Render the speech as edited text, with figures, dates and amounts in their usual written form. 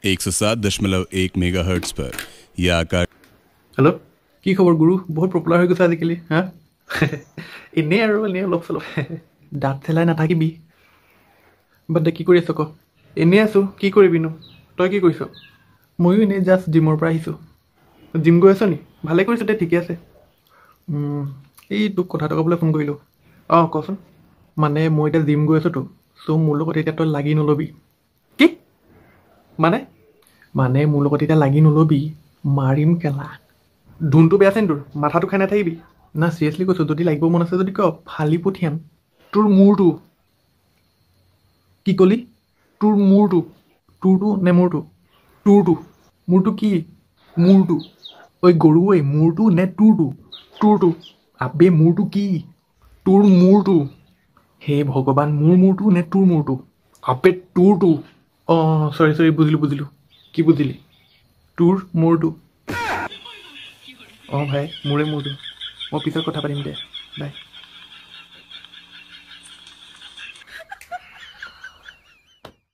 107.1 megahertz पर यह आकार। Hello কি খবৰ গুৰু বহুত পপুলাৰ হৈ গৈছে আজিকালি হা এনেই আৰু এনেই অলপ চলপ দাঁত থেলাই নাথাকিবি বাদ কি কৰি আছ ক এনেই আছোঁ কি কৰিবিনো তই কি কৰিছ ময়ো এনেই জাষ্ট জিমৰ পৰা আহিছোঁ জিম গৈ আছ নি ভালে কৰিছ দে ঠিকে আছে এই তোক কথা এটা ক'বলৈ ফোন কৰিলোঁ অঁ কচোন মানে মই এতিয়া জিম গৈ আছোঁতো চ' মোৰ লগত এতিয়া তই লাগি নল'বি কি মানে মোৰ লগত এতিয়া লাগি নল'বি মাৰিম কেলা ধুনটো বেয়া আছে নি তোৰ মাথাটো খাই নাথাকিবি না চিৰিয়াছলি কৈছোঁ যদি লাগিব মন আছে যদি ক ফালি পঠিয়াম তোৰ মূৰটো কি ক'লি তোৰ মূৰটো তোৰটো নে মোৰটো তোৰটো মোৰটো কি মূৰটো ঐ গৰু ঐ মূৰটো নে তোৰটো আবে মূৰটো কি তোৰ মূৰটো হে ভগৱান মোৰ মূৰটো নে তোৰ মূৰটো আবে তোৰটো অঁ চৰি বুজিলোঁ কি বুজিলি তোৰ মূৰটো অঁ ভাই মোৰে মূৰটো মই পিছত কথা পাতিম দে বাই